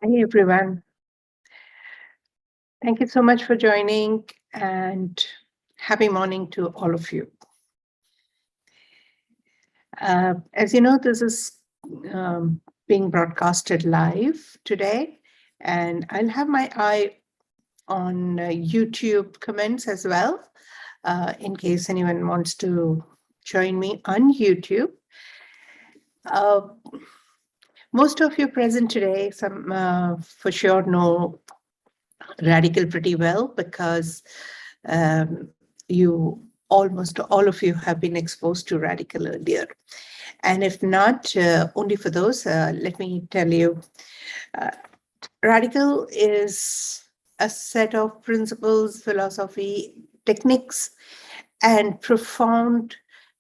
Hey everyone. Thank you so much for joining and happy morning to all of you. As you know, this is being broadcasted live today, and I'll have my eye on YouTube comments as well, in case anyone wants to join me on YouTube. Most of you present today, some for sure know Radical pretty well because you almost all of you have been exposed to Radical earlier. And if not, only for those, let me tell you, Radical is a set of principles, philosophy, techniques, and profound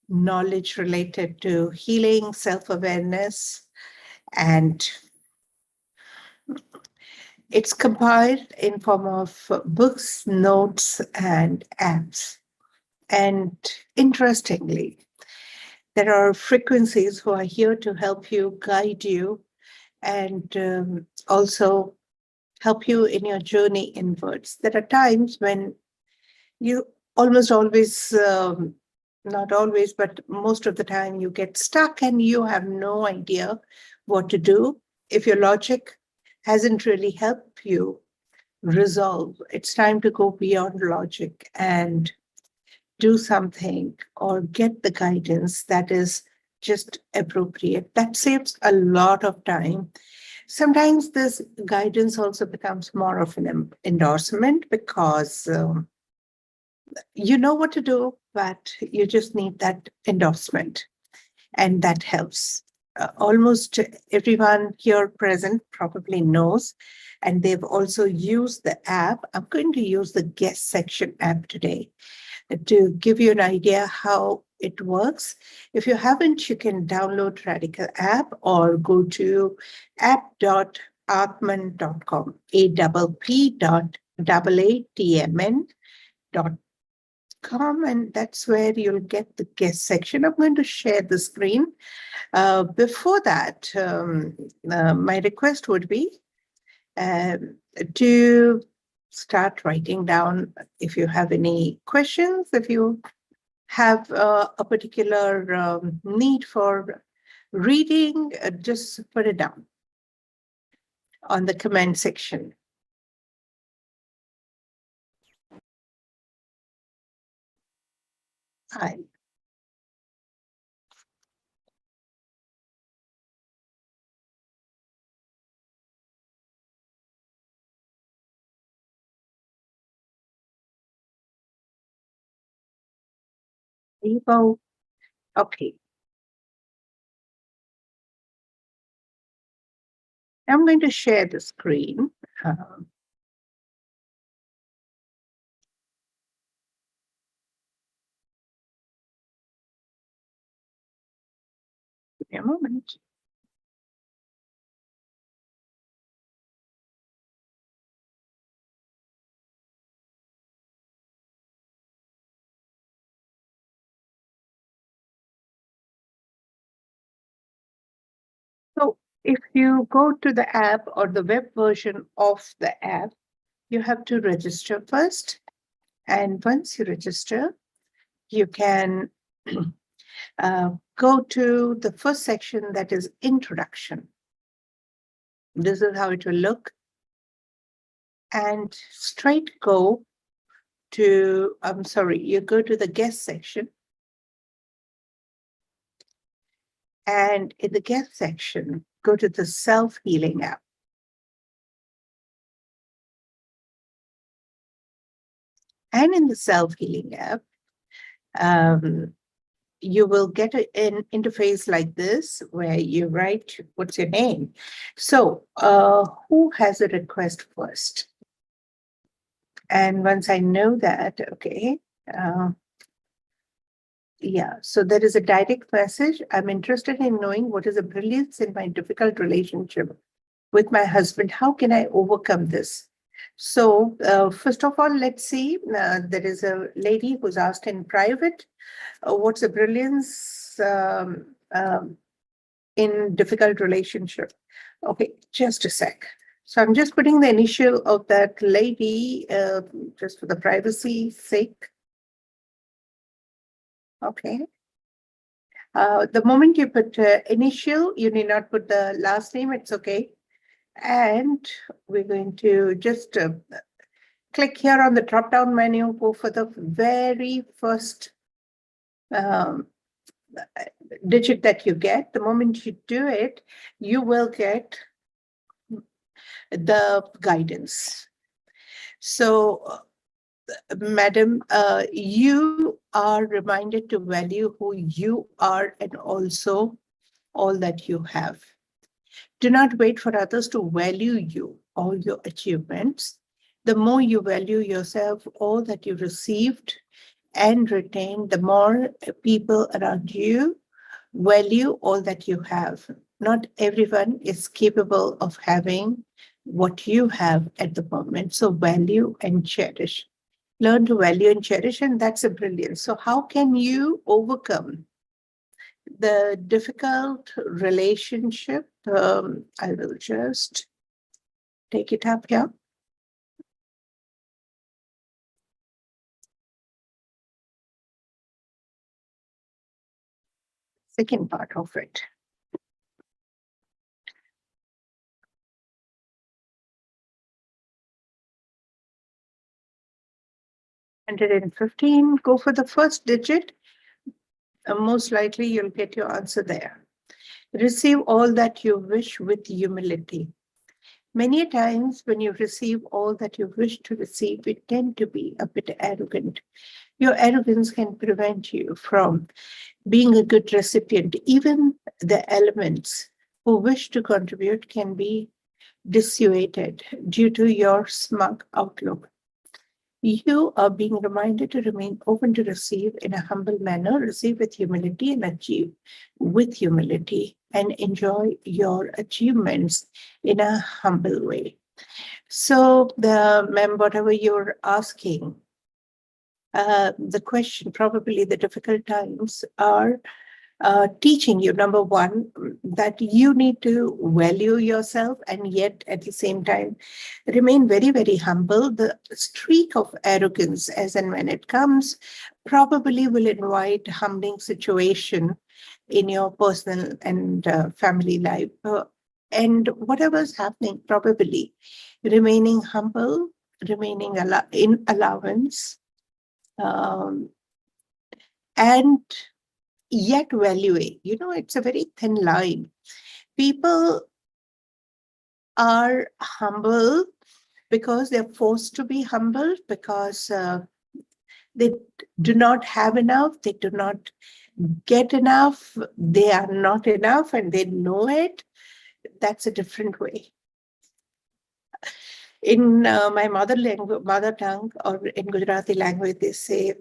knowledge related to healing, self-awareness, and it's compiled in form of books, notes, and apps. And interestingly, there are frequencies who are here to help you, guide you, and also help you in your journey inwards. There are times when you almost always, not always, but most of the time you get stuck and you have no idea what to do. If your logic hasn't really helped you resolve, it's time to go beyond logic and do something or get the guidance that is just appropriate. That saves a lot of time. Sometimes this guidance also becomes more of an endorsement because you know what to do, but you just need that endorsement, and that helps. Almost everyone here present probably knows, and they've also used the app. I'm going to use the guest section app today to give you an idea how it works. If you haven't, you can download Radical app or go to app.atman.com, app.atmn.com, and that's where you'll get the guest section. I'm going to share the screen. Before that, my request would be to start writing down if you have any questions, if you have a particular need for reading, just put it down on the comment section. Hi. People. Okay. I'm going to share the screen. Give me a moment. So if you go to the app or the web version of the app, you have to register first. And once you register, you can go to the first section, that is introduction. This is how it will look. And straight go to, I'm sorry, you go to the guest section. And in the guest section, go to the self-healing app. And in the self-healing app, you will get an interface like this where you write what's your name. So who has a request first? And once I know that, okay, yeah, so there is a direct message. I'm interested in knowing what is the brilliance in my difficult relationship with my husband. How can I overcome this? So first of all, let's see, there is a lady who's asked in private, what's the brilliance in difficult relationship? Okay, just a sec. So I'm just putting the initial of that lady, just for the privacy sake. Okay. The moment you put initial, you need not put the last name, it's okay. And we're going to just click here on the drop-down menu, go for the very first um, digit that you get. The moment you do it, you will get the guidance. So, madam, you are reminded to value who you are and also all that you have. Do not wait for others to value you or your achievements. The more you value yourself, all that you received and retained, the more people around you value all that you have. Not everyone is capable of having what you have at the moment. So value and cherish. Learn to value and cherish, and that's a brilliance. So how can you overcome the difficult relationship? I will just take it up here. Second part of it. $115, go for the first digit. Most likely you'll get your answer there. Receive all that you wish with humility. Many times when you receive all that you wish to receive, you tend to be a bit arrogant. Your arrogance can prevent you from being a good recipient. Even the elements who wish to contribute can be dissuaded due to your smug outlook. You are being reminded to remain open to receive in a humble manner, receive with humility and achieve with humility, and enjoy your achievements in a humble way. So, whatever you're asking, the question, probably the difficult times are teaching you, number one, that you need to value yourself and yet at the same time remain very, very humble. The streak of arrogance, as and when it comes, probably will invite humbling situation in your personal and family life. And whatever's happening, probably remaining humble, remaining in allowance, um, and yet valuing. It's a very thin line. People are humble because they're forced to be humble, because they do not have enough, they do not get enough, they are not enough, and they know it. That's a different way. In my mother tongue, or in Gujarati language, they say,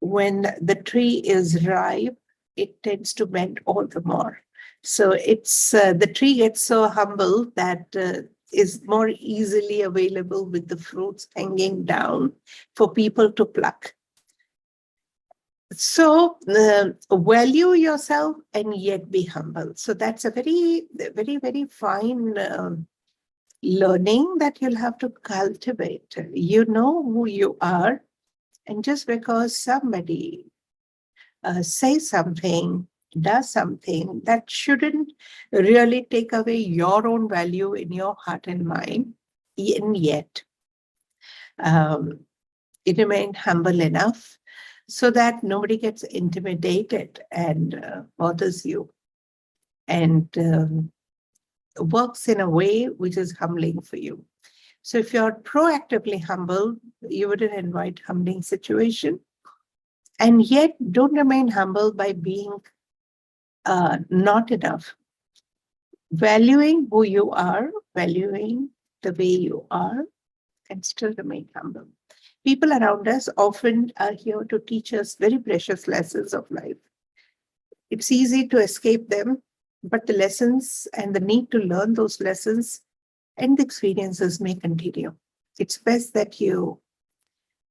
when the tree is ripe, it tends to bend all the more. So it's the tree gets so humble that is more easily available with the fruits hanging down for people to pluck. So value yourself and yet be humble. So that's a very, very, very fine learning that you'll have to cultivate. You know who you are, and just because somebody says something, does something, that shouldn't really take away your own value in your heart and mind. And yet, it remained humble enough so that nobody gets intimidated and bothers you, and works in a way which is humbling for you. So if you're proactively humble, you wouldn't invite humbling situation. And yet don't remain humble by being not enough. Valuing who you are, valuing the way you are, and still remain humble. People around us often are here to teach us very precious lessons of life. It's easy to escape them, but the lessons and the need to learn those lessons and the experiences may continue. It's best that you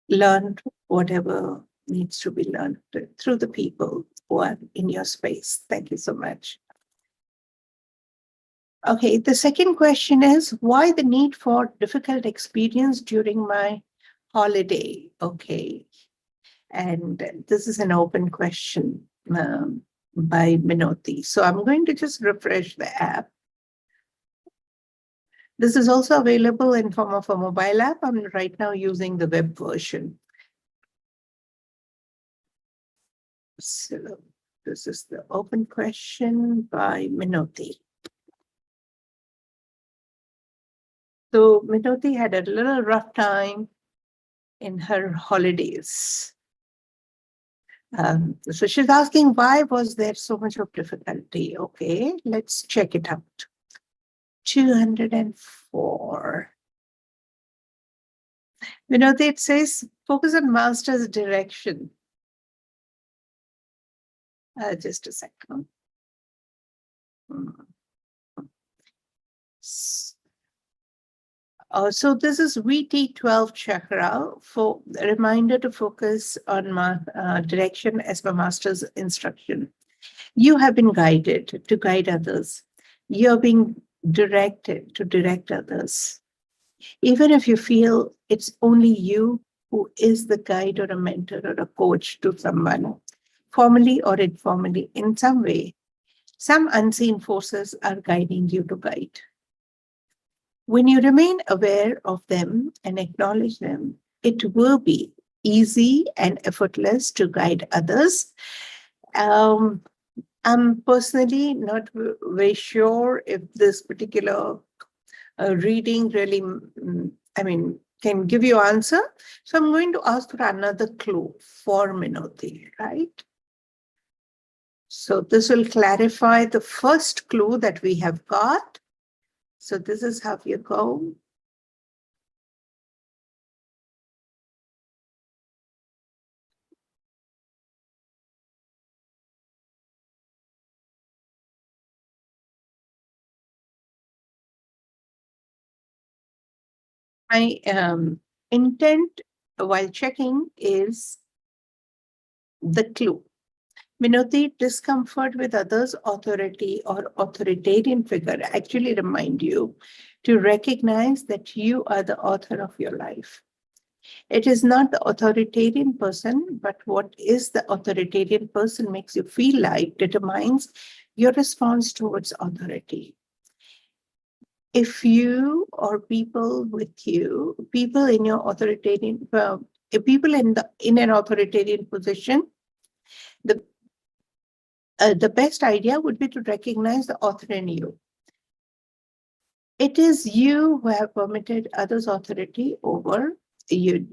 learn whatever needs to be learned through the people who are in your space. Thank you so much. Okay, the second question is, why the need for difficult experience during my holiday? Okay, and this is an open question by Minoti. So I'm going to just refresh the app. This is also available in form of a mobile app. I'm right now using the web version. So this is the open question by Minoti. So Minoti had a little rough time in her holidays. So she's asking, why was there so much of difficulty? Okay, let's check it out. 204. Vinod, it says, focus on master's direction. Just a second. So this is VT12 chakra for a reminder to focus on my direction as my master's instruction. You have been guided to guide others. You're being directed to direct others. Even if you feel it's only you who is the guide or a mentor or a coach to someone, formally or informally, in some way, some unseen forces are guiding you to guide. When you remain aware of them and acknowledge them, it will be easy and effortless to guide others. I'm personally not very sure if this particular reading really, can give you answer. So I'm going to ask for another clue for Minoti, right? So this will clarify the first clue that we have got. So this is how you go. My intent while checking is the clue. Minoti, discomfort with others' authority or authoritarian figure actually remind you to recognize that you are the author of your life. It is not the authoritarian person, but what is the authoritarian person makes you feel like determines your response towards authority. If you or people with you, people in your authoritarian, people in an authoritarian position, the best idea would be to recognize the author in you. It is you who have permitted others' authority over you.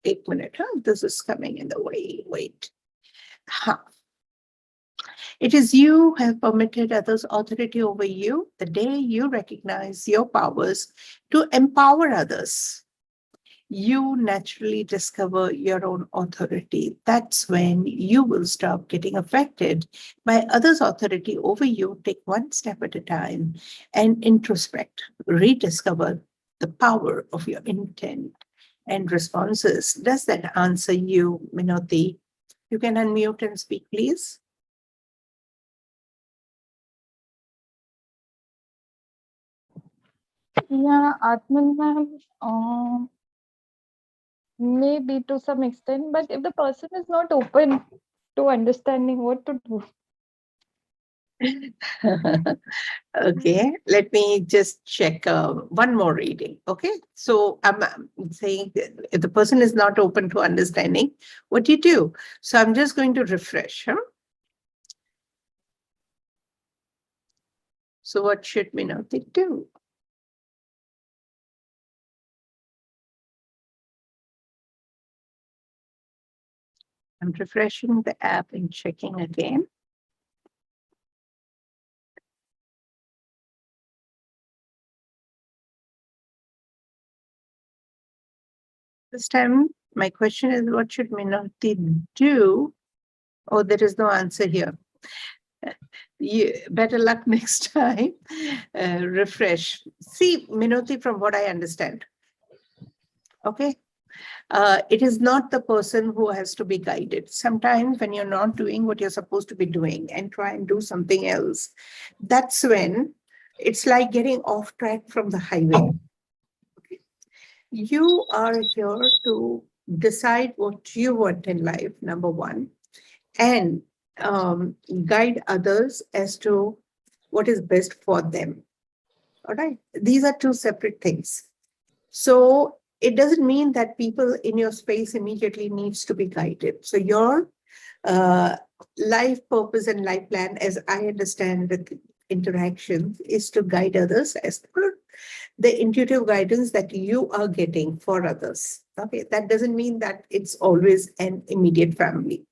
One minute, huh? This is coming in the way. Wait. Huh. It is you who have permitted others' authority over you the day you recognize your powers to empower others. You naturally discover your own authority. That's when you will stop getting affected by others' authority over you. Take one step at a time and introspect, rediscover the power of your intent and responses. Does that answer you, Minoti? You can unmute and speak, please. Yeah, Atman ma'am, maybe to some extent, but if the person is not open to understanding what to do. Okay, let me just check one more reading. Okay, so I'm saying if the person is not open to understanding, what do you do? So I'm just going to refresh. Huh? So what should Minoti do? I'm refreshing the app and checking again. This time, my question is, what should Minoti do? Oh, there is no answer here. Better luck next time. Refresh. See, Minoti, from what I understand. Okay. It is not the person who has to be guided. Sometimes when you're not doing what you're supposed to be doing and try and do something else, that's when it's like getting off track from the highway. You are here to decide what you want in life, number one, and guide others as to what is best for them. All right. These are two separate things. So it doesn't mean that people in your space immediately needs to be guided. So your uh, life purpose and life plan, as I understand the interactions, is to guide others as per the intuitive guidance that you are getting for others. Okay, that doesn't mean that it's always an immediate family.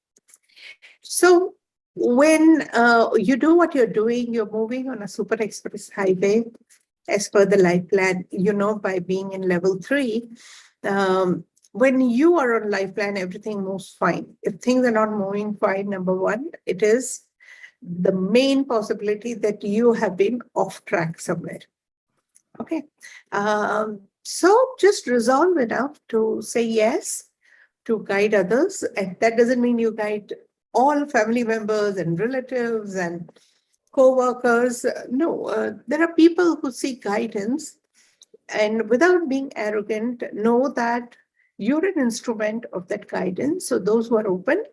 So when you do what you're doing, you're moving on a super express highway as per the life plan, by being in level 3. When you are on life plan, everything moves fine. If things are not moving fine, number one, it is the main possibility that you have been off track somewhere. Okay. So just resolve enough to say yes, to guide others. And that doesn't mean you guide all family members and relatives and co-workers. No, there are people who seek guidance, and without being arrogant, know that you're an instrument of that guidance. So those who are open,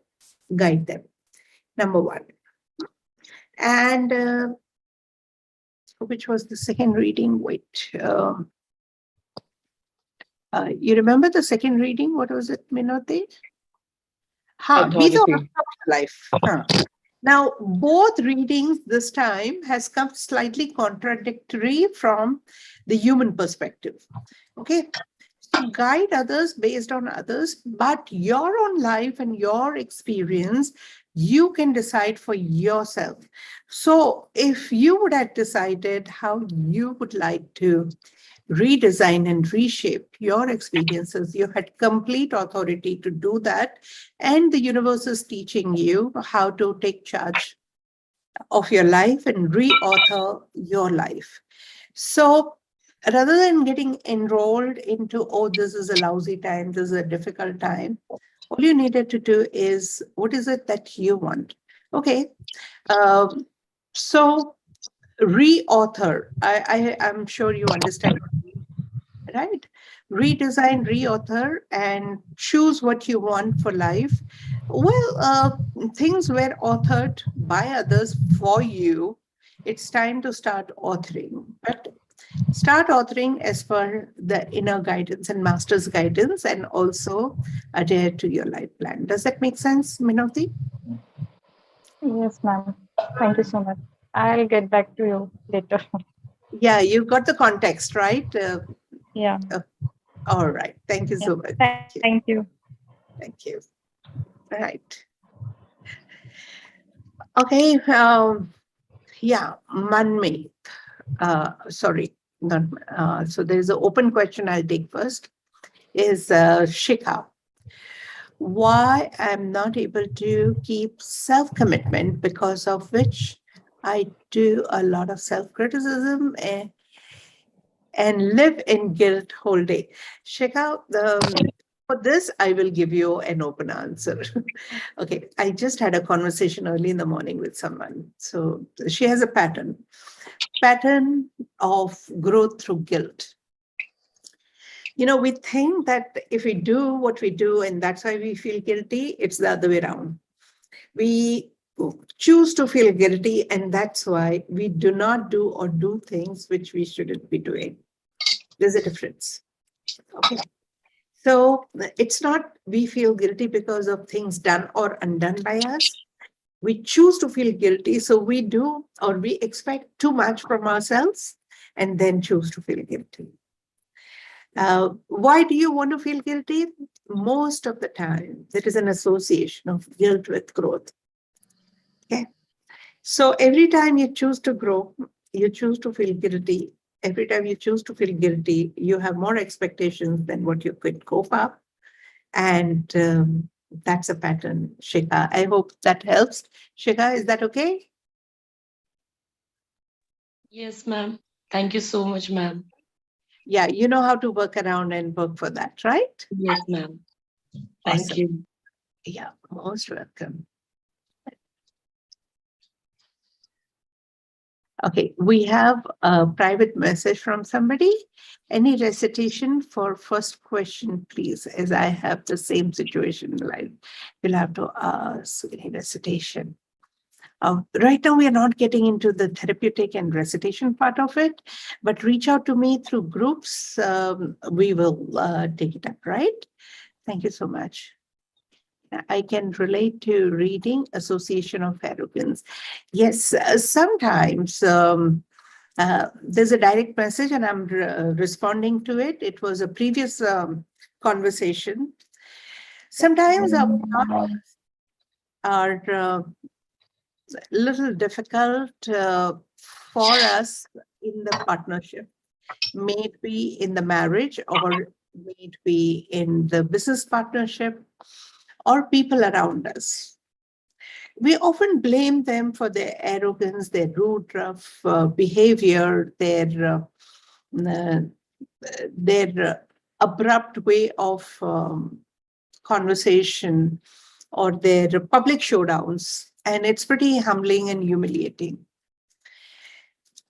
guide them. Number one. And which was the second reading? Wait. You remember the second reading? What was it, Minoti? Be the Authority. oracle of your life. Now, both readings this time has come slightly contradictory from the human perspective. Okay. So guide others based on others, but your own life and your experience, you can decide for yourself. So if you would have decided how you would like to redesign and reshape your experiences, you had complete authority to do that. And the universe is teaching you how to take charge of your life and reauthor your life. So rather than getting enrolled into, oh, this is a lousy time, this is a difficult time, all you needed to do is, what is it that you want? Okay. So reauthor, I'm sure you understand, right? Redesign, reauthor, and choose what you want for life. Well, things were authored by others for you. It's time to start authoring, but start authoring as per the inner guidance and master's guidance, and also adhere to your life plan. Does that make sense, Minoti? Yes, ma'am. Thank you so much. I'll get back to you later. Yeah, you got the context, right? Yeah. Uh, all right. Thank you Yeah. so much. Thank you. Thank you. All right. Okay. Yeah, Manmeet. Sorry, not. So there is an open question I'll take first. Is Shikha. Why I'm not able to keep self-commitment, because of which I do a lot of self-criticism and live in guilt whole day. Shikha, for this, I will give you an open answer. Okay, I just had a conversation early in the morning with someone. So she has a pattern of growth through guilt. We think that if we do what we do and that's why we feel guilty, it's the other way around. We choose to feel guilty, and that's why we do not do or do things which we shouldn't be doing. There's a difference. Okay. So it's not we feel guilty because of things done or undone by us. We choose to feel guilty. So we do, or we expect too much from ourselves and then choose to feel guilty. Why do you want to feel guilty? Most of the time, there is an association of guilt with growth. Okay. So every time you choose to grow, you choose to feel guilty. Every time you choose to feel guilty, you have more expectations than what you could cope up. And that's a pattern, Shikha. I hope that helps. Shikha, is that okay? Yes, ma'am. Thank you so much, ma'am. Yeah, you know how to work around and work for that, right? Yes, ma'am. Thank Awesome. you. Yeah, most welcome. Okay, we have a private message from somebody. Any recitation for first question, please, as I have the same situation in life. You'll have to ask any recitation. Right now, we are not getting into the therapeutic and recitation part of it, but reach out to me through groups. We will take it up, right? Thank you so much. I can relate to reading Association of Arrogance. Yes, sometimes there's a direct message and I'm responding to it. It was a previous conversation. Sometimes our partners are a little difficult for us in the partnership, may it be in the marriage or may it be in the business partnership or people around us. We often blame them for their arrogance, their rude, rough behavior, uh, their abrupt way of conversation, or their public showdowns. And it's pretty humbling and humiliating.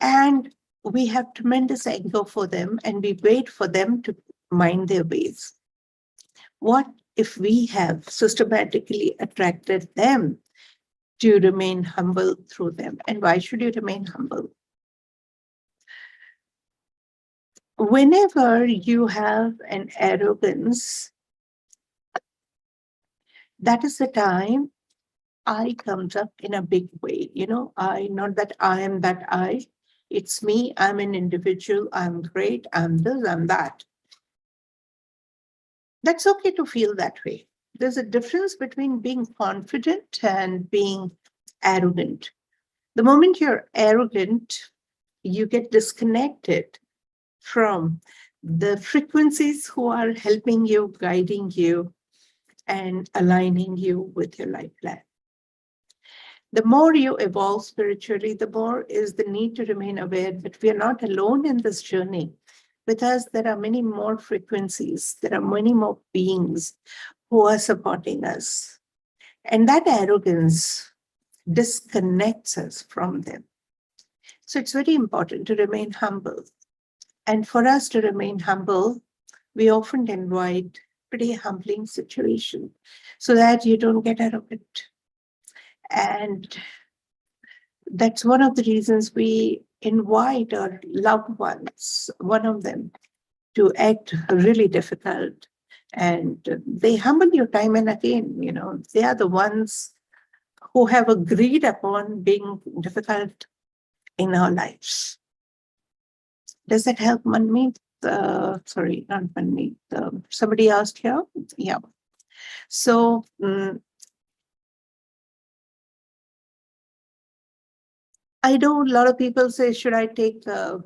And we have tremendous anger for them, and we wait for them to mind their ways. What if we have systematically attracted them to remain humble through them? And why should you remain humble? Whenever you have an arrogance, that is the time I comes up in a big way. Not that I am that I, it's me, I'm an individual, I'm great, I'm this, I'm that. That's okay to feel that way. There's a difference between being confident and being arrogant. The moment you're arrogant, you get disconnected from the frequencies who are helping you, guiding you, and aligning you with your life plan. The more you evolve spiritually, the more is the need to remain aware that we are not alone in this journey. With us, there are many more frequencies, there are many more beings who are supporting us. And that arrogance disconnects us from them. So it's very important to remain humble. And for us to remain humble, we often invite pretty humbling situation so that you don't get arrogant. And that's one of the reasons we invite our loved ones, one of them, to act really difficult. And they humble you time and again. They are the ones who have agreed upon being difficult in our lives. Does that help, Manmeet? Sorry, not Manmeet. Somebody asked here? Yeah. So, I know a lot of people say, should I take the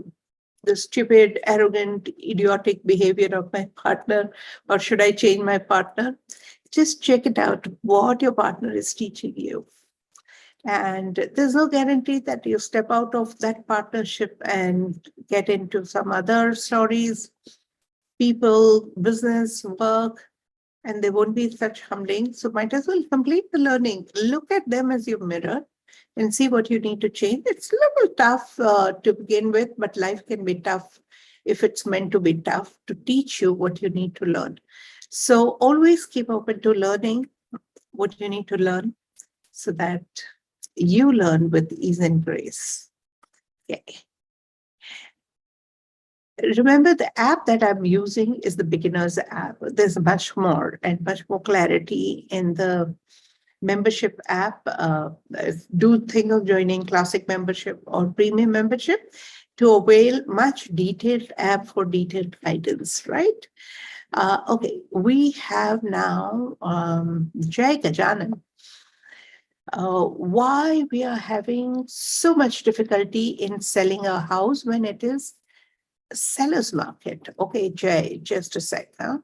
stupid, arrogant, idiotic behavior of my partner, or should I change my partner? Just check it out, what your partner is teaching you. And there's no guarantee that you step out of that partnership and get into some other stories, people, business, work, and they won't be such humbling. So might as well complete the learning. Look at them as your mirror and see what you need to change. It's a little tough to begin with, but life can be tough if it's meant to be tough to teach you what you need to learn. So always keep open to learning what you need to learn so that you learn with ease and grace. Okay. Remember, the app that I'm using is the beginner's app. There's much more and much more clarity in the membership app. Do think of joining classic membership or premium membership to avail much detailed app for detailed guidance, right? Okay, we have now Jai Gajanan. Why we are having so much difficulty in selling a house when it is a seller's market. Okay, Jay, just a sec. Huh?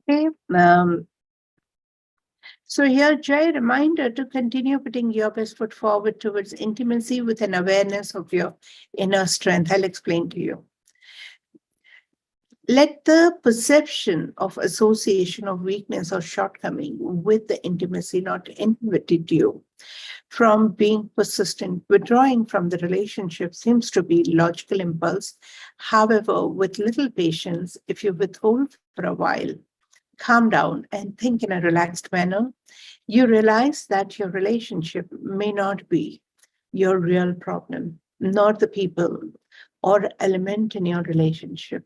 Okay. So here, Jay, reminder to continue putting your best foot forward towards intimacy with an awareness of your inner strength. I'll explain to you. Let the perception of association of weakness or shortcoming with the intimacy not inhibit you from being persistent. Withdrawing from the relationship seems to be logical impulse. However, with little patience, if you withhold for a while, calm down and think in a relaxed manner, you realize that your relationship may not be your real problem, nor the people or element in your relationship.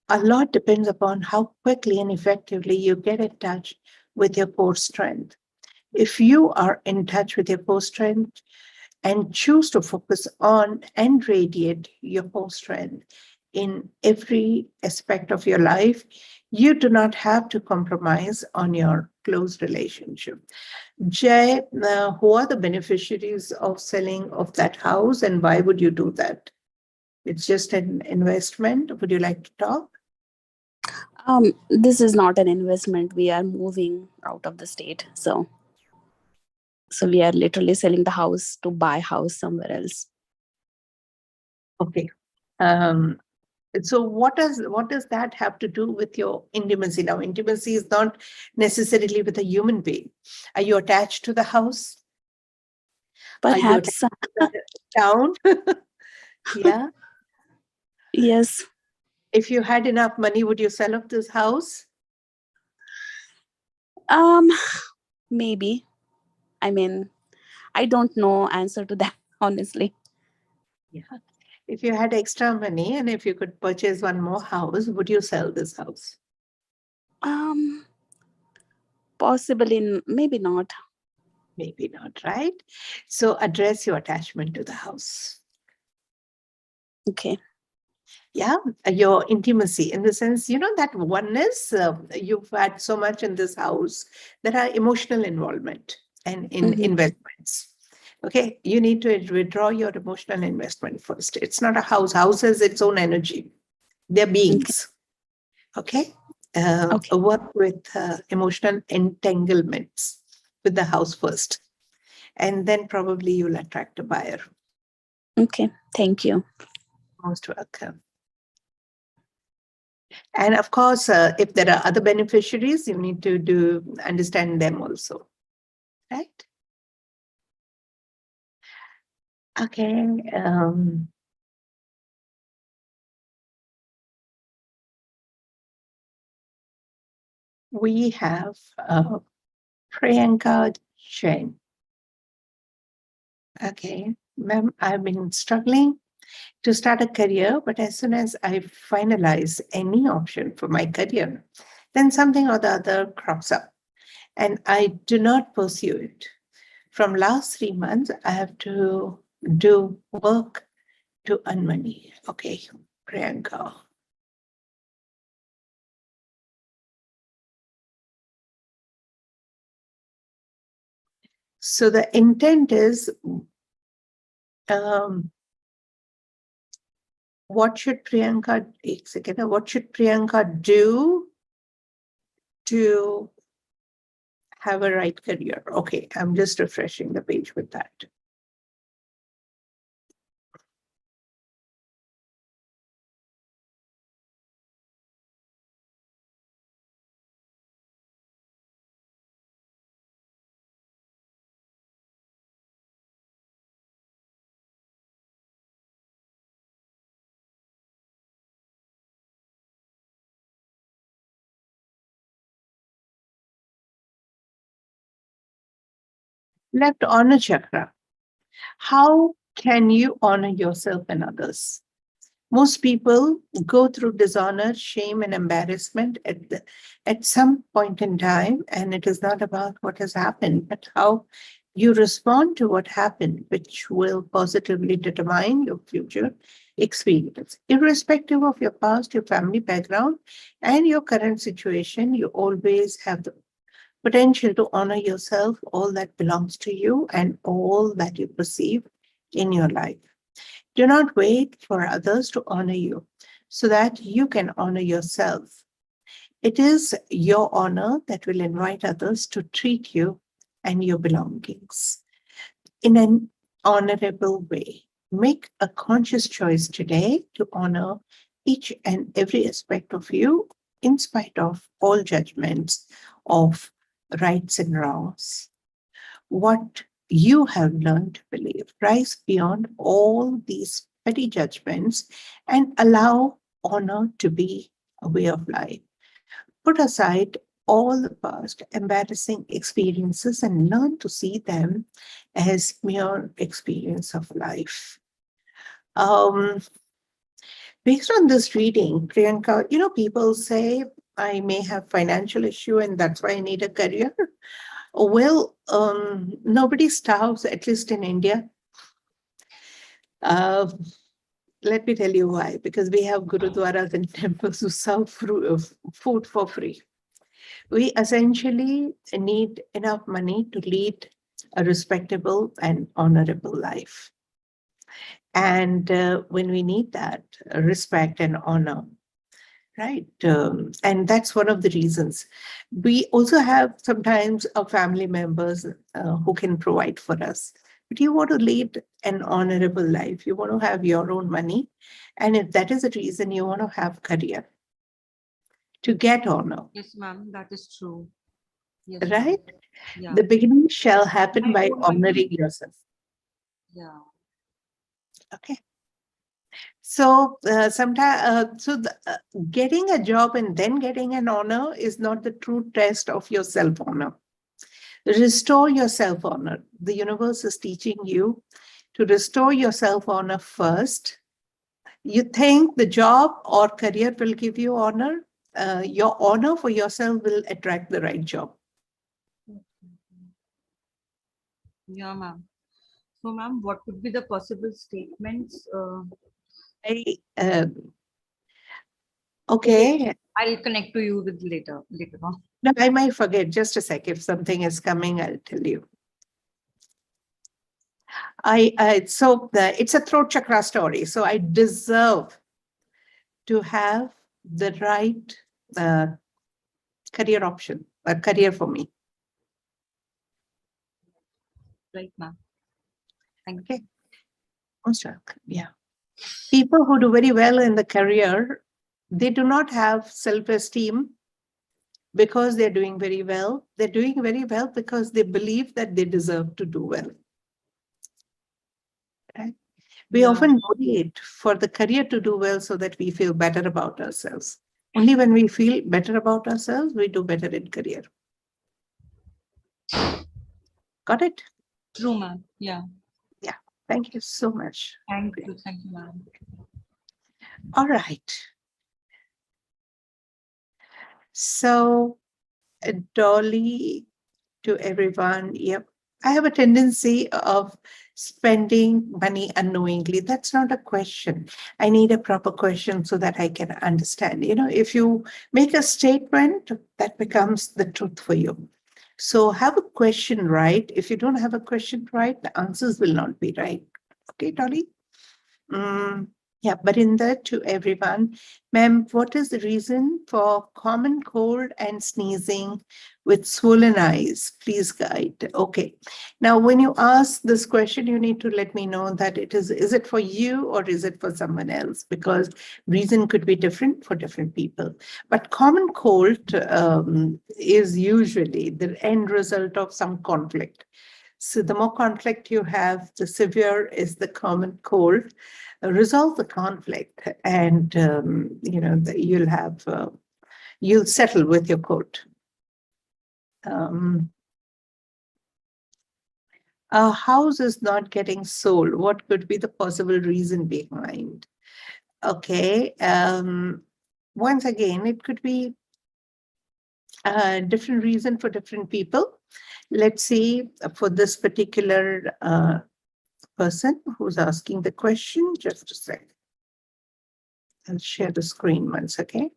A lot depends upon how quickly and effectively you get in touch with your core strength. If you are in touch with your core strength and choose to focus on and radiate your core strength in every aspect of your life, you do not have to compromise on your close relationship. Jay, who are the beneficiaries of selling of that house and why would you do that? It's just an investment. Would you like to talk? This is not an investment. We are moving out of the state. So we are literally selling the house to buy house somewhere else. Okay. Um, so what does that have to do with your intimacy? Now, intimacy is not necessarily with a human being. Are you attached to the house? Are you attached Perhaps, to the town? Yeah. yes. If you had enough money, would you sell off this house? Um, Maybe. I mean, I don't know answer to that, honestly. Yeah. If you had extra money and if you could purchase one more house, would you sell this house? Um, Possibly, maybe not. Maybe not, right? So address your attachment to the house. Okay. Yeah, your intimacy in the sense, that oneness, you've had so much in this house. There are emotional involvement and in Mm-hmm. investments. Okay, you need to withdraw your emotional investment first. It's not a house. House has its own energy. They're Okay. beings. Okay, Okay. work with emotional entanglements with the house first, and then probably you'll attract a buyer. Okay. Thank you. Most welcome. And of course, if there are other beneficiaries, you need to understand them also, right? Okay. We have Priyanka Jain. Okay, ma'am, I've been struggling to start a career, but as soon as I finalize any option for my career, then something or the other crops up and I do not pursue it. From last 3 months, I have to do work to earn money. Okay, Priyanka. So the intent is, what should Priyanka do to have a right career? Okay, I'm just refreshing the page with that. Left honor chakra. How can you honor yourself and others? Most people go through dishonor, shame, and embarrassment at some point in time, and it is not about what has happened, but how you respond to what happened, which will positively determine your future experience. Irrespective of your past, your family background, and your current situation, you always have the potential to honor yourself, all that belongs to you, and all that you perceive in your life. Do not wait for others to honor you so that you can honor yourself. It is your honor that will invite others to treat you and your belongings in an honorable way. Make a conscious choice today to honor each and every aspect of you in spite of all judgments of rights and wrongs. What you have learned to believe, rise beyond all these petty judgments and allow honor to be a way of life. Put aside all the past embarrassing experiences and learn to see them as mere experience of life. Um, Based on this reading, Priyanka, people say I may have financial issue and that's why I need a career. Well, nobody starves, at least in India. Uh, Let me tell you why. Because we have gurudwaras and temples who serve food for free. We essentially need enough money to lead a respectable and honorable life. And when we need that respect and honor, right? And that's one of the reasons. We also have sometimes our family members who can provide for us. But you want to lead an honorable life. You want to have your own money. And if that is the reason you want to have career to get honor, Yes, ma'am, that is true. Yes, ma'am. right? Yeah, The beginning shall happen My by own money. honoring yourself. yeah. Okay. So getting a job and then getting an honor is not the true test of your self honor. Restore your self honor. The universe is teaching you to restore your self honor first. You think the job or career will give you honor. Your honor for yourself will attract the right job. Yeah, ma'am. So, ma'am, what could be the possible statements? I, okay. I'll connect to you with later on. No, I might forget. Just a sec. If something is coming, I'll tell you. It's a throat chakra story. So I deserve to have the right uh, career option, a career for me. Right, ma'am. Thank you. Okay. Most welcome. Yeah. People who do very well in the career, they do not have self-esteem because they're doing very well. They're doing very well because they believe that they deserve to do well. Right? We Yeah. often wait for the career to do well so that we feel better about ourselves. Only when we feel better about ourselves, we do better in career. Got it? True, ma'am. Yeah. Yeah. Thank you so much. Thank you, ma'am. All right. So, Dolly, to everyone, yep. I have a tendency of spending money unknowingly. That's not a question. I need a proper question so that I can understand. If you make a statement, that becomes the truth for you. So have a question right. If you don't have a question right, the answers will not be right. Okay, Dolly? Yeah, but in that to everyone, ma'am, what is the reason for common cold and sneezing with swollen eyes? Please guide. Okay. Now, when you ask this question, you need to let me know that is it for you or is it for someone else? Because reason could be different for different people. But common cold is usually the end result of some conflict. So the more conflict you have, the severe is the common cold. Resolve the conflict, and you'll settle with your cold. A house is not getting sold. What could be the possible reason behind? Okay. Once again, it could be a different reason for different people. Let's see for this particular person who's asking the question. Just a sec. I'll share the screen once, okay?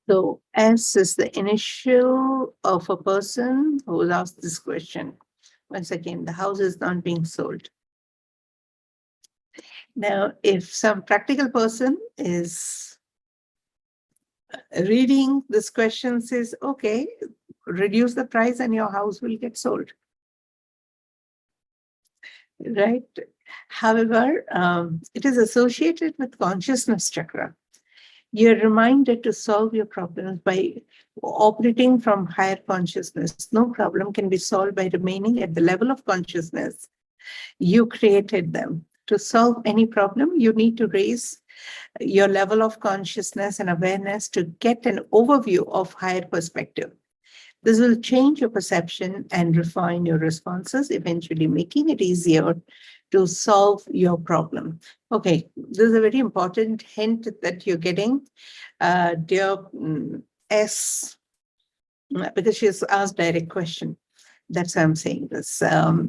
So S is the initial of a person who asked this question. Once again, the house is not being sold. Now, if some practical person is reading this question, says, okay, reduce the price and your house will get sold. Right? However, it is associated with consciousness chakra. You're reminded to solve your problems by operating from higher consciousness. No problem can be solved by remaining at the level of consciousness you created them. To solve any problem, you need to raise your level of consciousness and awareness to get an overview of higher perspective. This will change your perception and refine your responses, eventually making it easier to solve your problem. Okay, this is a very important hint that you're getting, dear S, because she's asked direct question. That's why I'm saying this.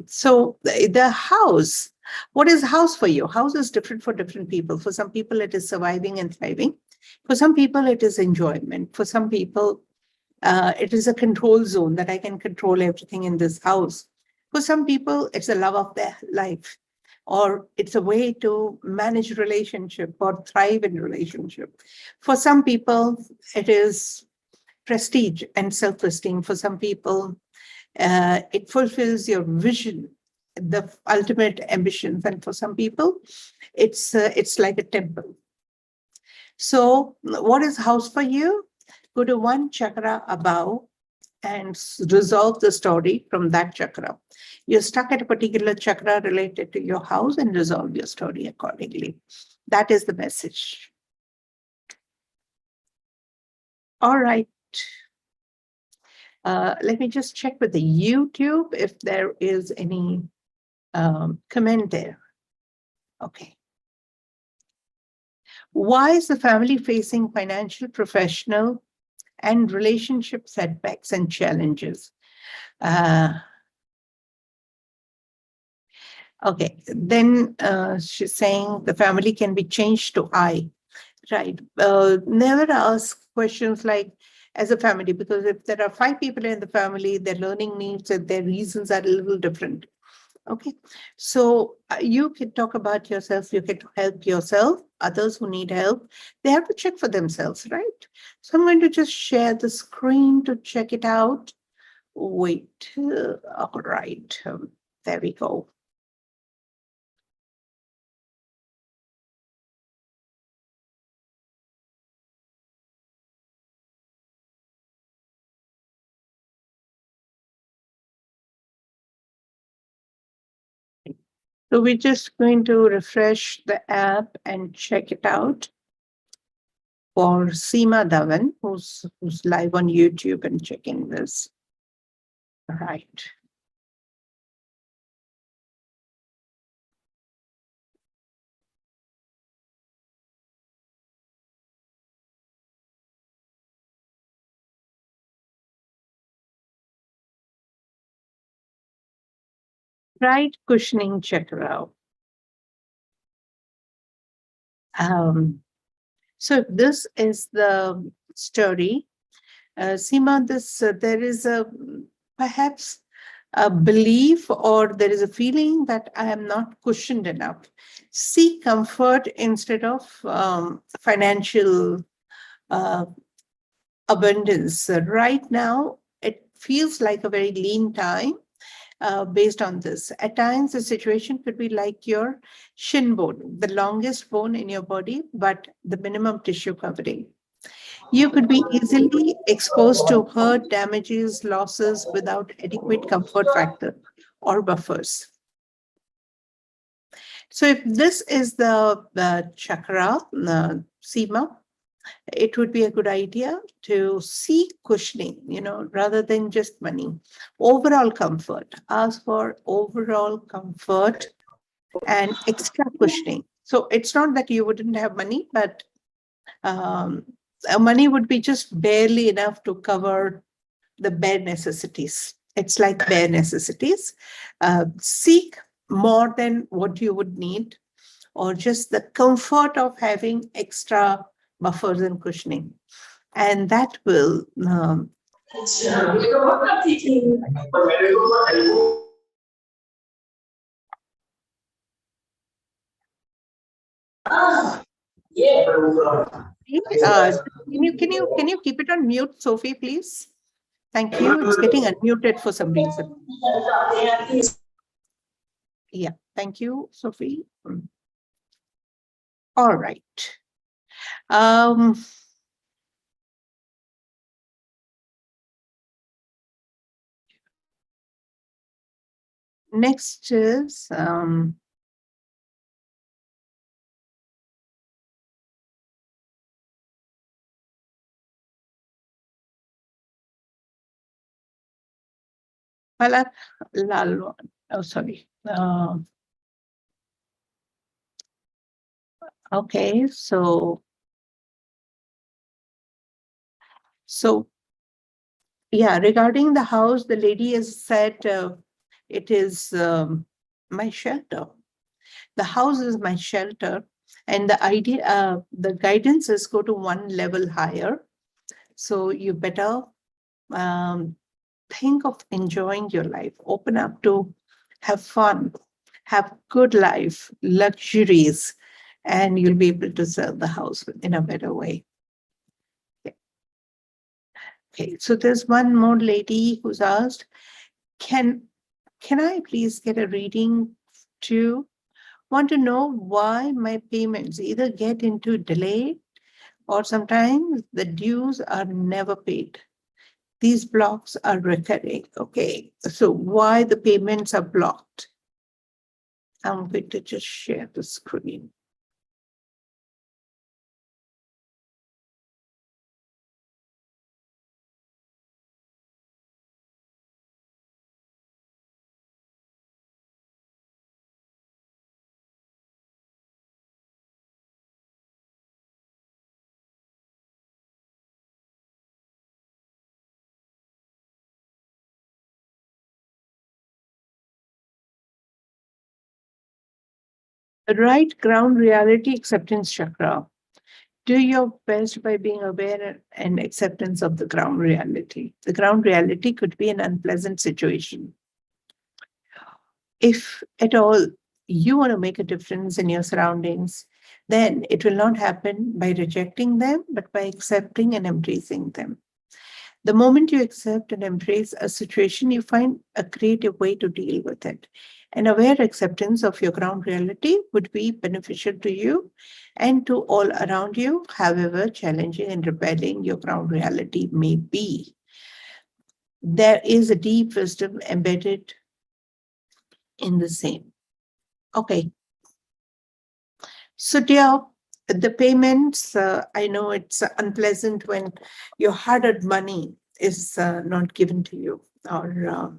So the house, what is house for you? House is different for different people. For some people, it is surviving and thriving. For some people, it is enjoyment. For some people, it is a control zone that I can control everything in this house. For some people, it's a love of their life, or it's a way to manage relationship or thrive in relationship. For some people, it is prestige and self-esteem. For some people, it fulfills your vision, the ultimate ambitions. And for some people, it's like a temple. So what is house for you? Go to one chakra above and resolve the story from that chakra. You're stuck at a particular chakra related to your house and resolve your story accordingly. That is the message. All right. Let me just check with the YouTube if there is any comment there. Okay. Why is the family facing financial, professional, and relationship setbacks and challenges? Okay, then she's saying the family can be changed to I, right? Never ask questions like, as a family, because if there are 5 people in the family, their learning needs and their reasons are a little different. Okay, so you can talk about yourself, you can help yourself, others who need help, they have to check for themselves, right? So I'm going to just share the screen to check it out. Wait, all right, there we go. So we're just going to refresh the app and check it out for Seema Dhawan, who's live on YouTube and checking this. All right. Right cushioning chakra. So this is the story. Seema, there is a perhaps a belief or there is a feeling that I am not cushioned enough. Seek comfort instead of financial abundance. Right now, it feels like a very lean time. Based on this. At times, the situation could be like your shin bone, the longest bone in your body, but the minimum tissue covering. You could be easily exposed to hurt, damages, losses without adequate comfort factor or buffers. So if this is the chakra, Seema, it would be a good idea to seek cushioning, rather than just money. Overall comfort. Ask for overall comfort and extra cushioning. So it's not that you wouldn't have money, but money would be just barely enough to cover the bare necessities. It's like bare necessities. Seek more than what you would need, or just the comfort of having extra buffers and cushioning. And that will can you keep it on mute, Sophie, please? Thank you. It's getting unmuted for some reason. Yeah, thank you, Sophie. All right. Next is Palak Lalwan. Oh, sorry. Okay, so yeah, regarding the house, the lady has said it is my shelter. The house is my shelter, and the idea, the guidance is go to one level higher. So you better um, think of enjoying your life. Open up to have fun, have good life, luxuries, and you'll be able to serve the house in a better way. Okay, so there's one more lady who's asked, can I please get a reading to want to know why my payments either get into delay or sometimes the dues are never paid. These blocks are recurring. Okay, so why the payments are blocked? I'm going to just share the screen. The right ground reality acceptance chakra. Do your best by being aware and acceptance of the ground reality. The ground reality could be an unpleasant situation. If at all you want to make a difference in your surroundings, then it will not happen by rejecting them, but by accepting and embracing them. The moment you accept and embrace a situation, you find a creative way to deal with it. An aware acceptance of your ground reality would be beneficial to you and to all around you, however challenging and rebelling your ground reality may be. There is a deep wisdom embedded in the same. Okay. So, dear, the payments, I know it's unpleasant when your hard-earned money is not given to you, or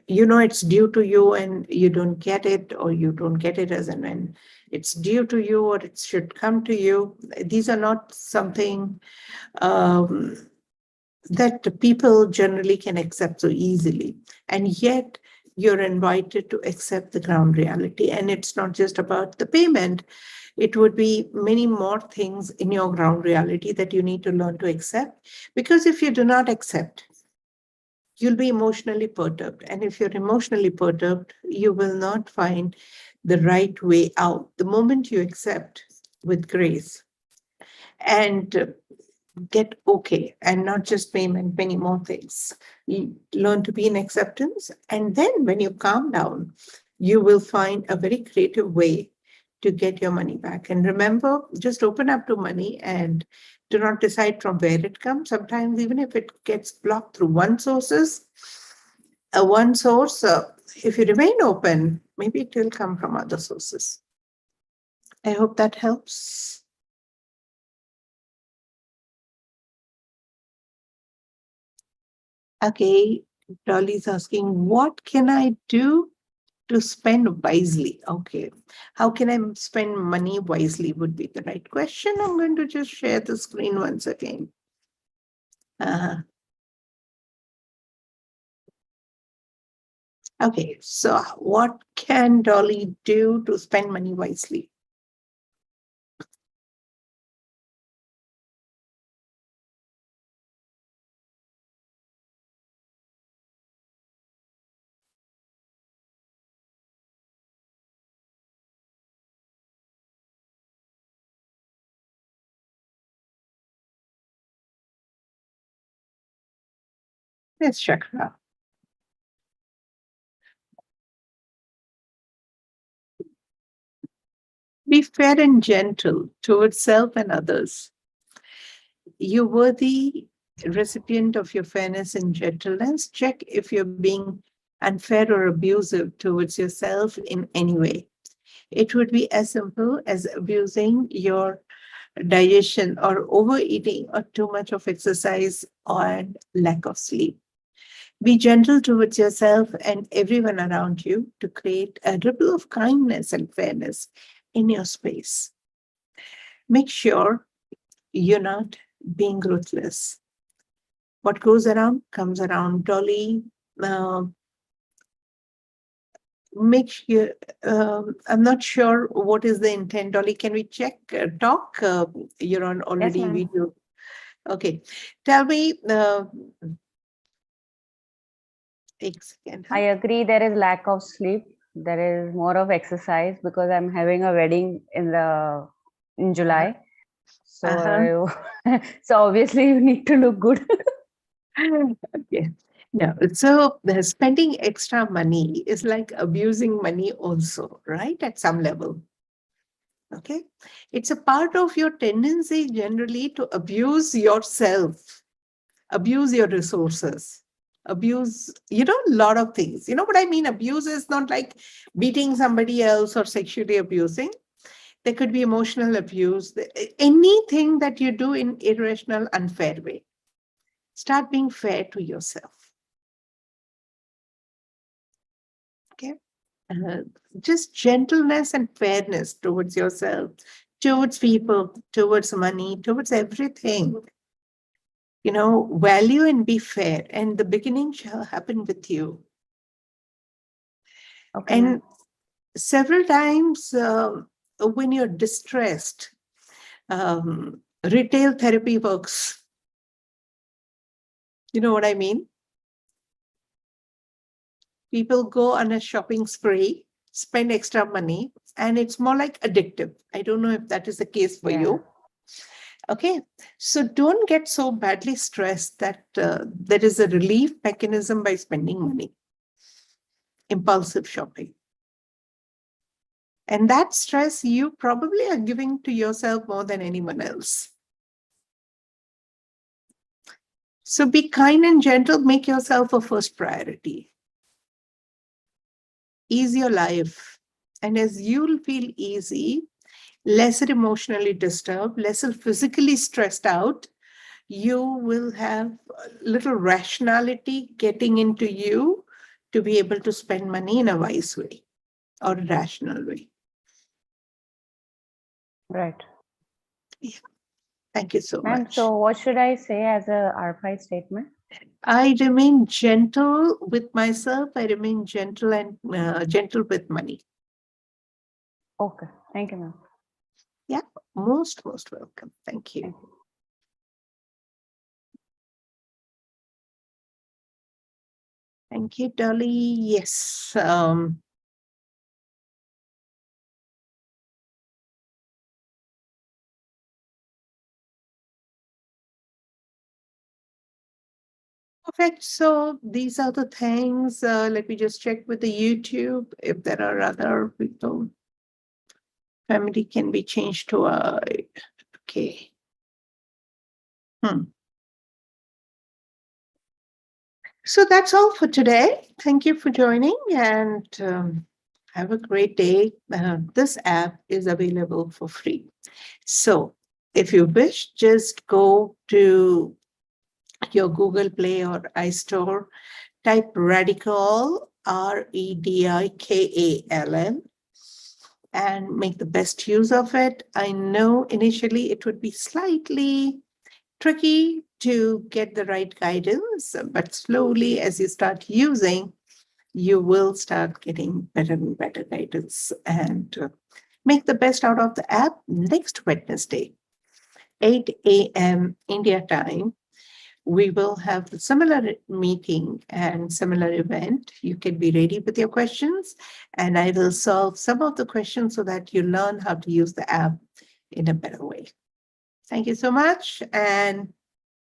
you know it's due to you and you don't get it, or you don't get it as and when it's due to you, or it should come to you. These are not something that people generally can accept so easily. And yet you're invited to accept the ground reality. And it's not just about the payment. It would be many more things in your ground reality that you need to learn to accept. Because if you do not accept, you'll be emotionally perturbed. And if you're emotionally perturbed, you will not find the right way out. The moment you accept with grace and get okay, and not just payment, many more things. You learn to be in acceptance. And then when you calm down, you will find a very creative way to get your money back. And remember, just open up to money and do not decide from where it comes. Sometimes even if it gets blocked through one source, if you remain open, maybe it will come from other sources. I hope that helps. Okay, Dolly's asking, what can I do to spend wisely? Okay, how can I spend money wisely would be the right question. I'm going to just share the screen once again. Okay, so what can Dolly do to spend money wisely? Yes, chakra. Be fair and gentle towards self and others. You worthy recipient of your fairness and gentleness. Check if you're being unfair or abusive towards yourself in any way. It would be as simple as abusing your digestion or overeating or too much of exercise and lack of sleep. Be gentle towards yourself and everyone around you to create a ripple of kindness and fairness in your space. Make sure you're not being ruthless. What goes around comes around. Dolly, uh, make sure, I'm not sure what is the intent. Dolly, can we check, talk? You're on already ma'am. video. Okay. Tell me, एक second. I agree there is lack of sleep. There is more of exercise because I'm having a wedding in July. So so obviously you need to look good. Okay. Yeah. So spending extra money is like abusing money also, right? At some level. Okay. It's a part of your tendency generally to abuse yourself, abuse your resources, abuse, a lot of things. You know what I mean? Abuse is not like beating somebody else or sexually abusing. There could be emotional abuse, anything that you do in irrational, unfair way. Start being fair to yourself. Okay. Just gentleness and fairness towards yourself, towards people, towards money, towards everything. Value and be fair, and the beginning shall happen with you. Okay, And ma'am. several times when you're distressed, retail therapy works. You know what I mean? People go on a shopping spree, spend extra money, and it's more like addictive. I don't know if that is the case for Yeah. you. Okay, so don't get so badly stressed that there is a relief mechanism by spending money. Impulsive shopping. And that stress you probably are giving to yourself more than anyone else. So be kind and gentle, make yourself a first priority. Ease your life. And as you'll feel easy, lesser emotionally disturbed, lesser physically stressed out, you will have a little rationality getting into you to be able to spend money in a wise way or a rational way. Right. Yeah. Thank you so Ma'am, much. so what should I say as a R5 statement? I remain gentle with myself. I remain gentle and gentle with money. Okay. Thank you, ma'am. Yeah, most welcome. Thank you. Thank you. Thank you, Dolly. Yes. Perfect. So these are the things. Let me just check with the YouTube if there are other people. Family can be changed to a, okay. So that's all for today. Thank you for joining and have a great day. This app is available for free. So if you wish, just go to your Google Play or iStore, type Radical, REDIKALN, and make the best use of it. I know initially it would be slightly tricky to get the right guidance, but slowly as you start using, you will start getting better and better guidance and make the best out of the app. Next Wednesday, 8 a.m. India time, we will have a similar meeting and similar event. You can be ready with your questions, and I will solve some of the questions so that you learn how to use the app in a better way. Thank you so much, and